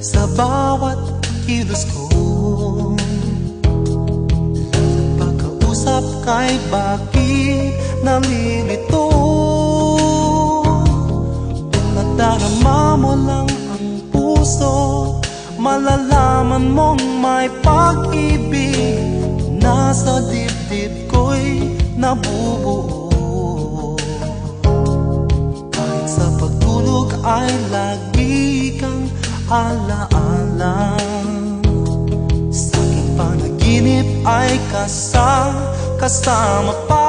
sa bawat kilos ko. Pagkausap kay bakit nalilito, kung nadarama mo lang ang puso, malalaman mong may pag-ibig nasa dibdib ko'y nabubuo. Kahit sa pagtulog ay lagi kang alaala, sa aking panaginip ay kasama pa.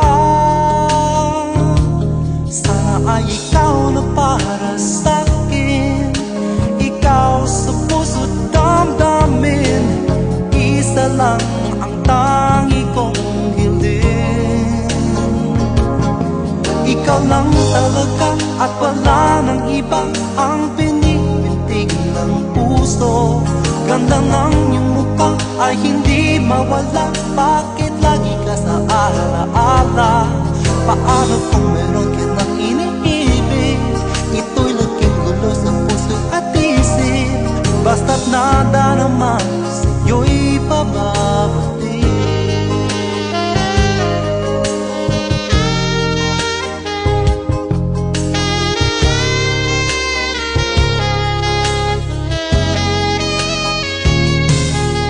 Sana ay ikaw na para sa'kin, ikaw sa puso't damdamin, isa lang ang tangi kong hiling. Ikaw lang talaga at wala nang iba ang pinipintig ng puso. Ganda ng iyong mukha ay hindi mawala, bakit lagi ka sa alaala? Paano kung meron ka nang iniibig, ito'y laging gulo sa puso at isip, basta't nadarama sa'yo'y pababati.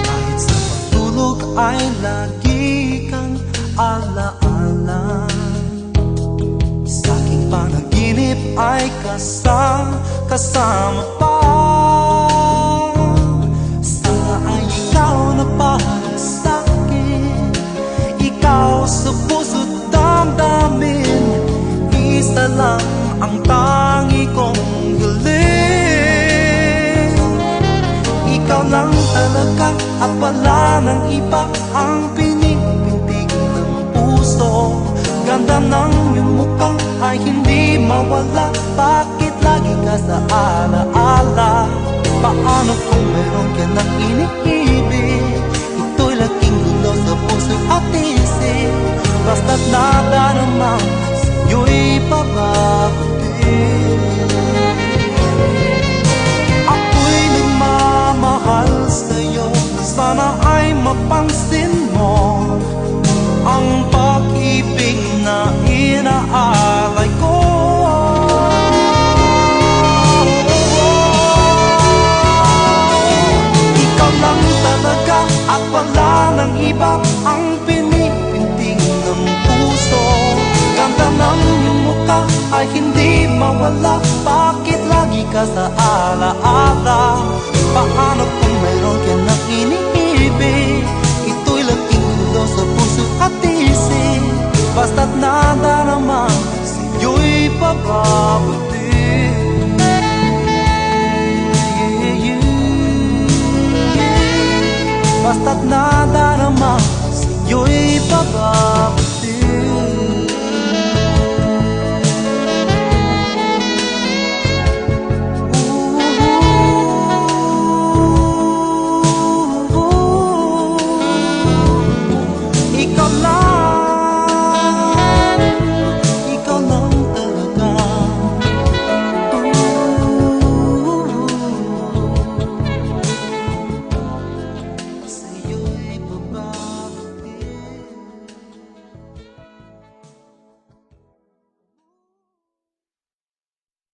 Kahit sa pagtulog ay lagi kang alaala, sa aking panaginip ay kasama pa. Sana ay ikaw na para sa'kin, ikaw sa puso't damdamin, isa lang ang tangi kong hiling. Ikaw lang talaga at wala nang iba ang pinipintig ng puso. Ganda ng iyong mukha ay hindi mawala, bakit lagi ka sa alaala? Paano kung meron ka nang iniibig, ito'y laging gulo sa puso at isip, basta't nadarama sa'yo'y pababati. Ako'y nagmamahal sa'yo, sana ay mapansin mo ang pag-ibig na inaalay ko. Ikaw lang talaga at wala nang iba ang pinipintig ng puso. Ganda ng iyong mukha ay hindi mawala, bakit lagi ka sa alaala? Paano kung meron ka nang iniibig, ito'y laging gulo sa puso at isip, basta't nadarama sa'yo'y pababati. Basta't nadarama sa'yo'y pababati. Ikaw lang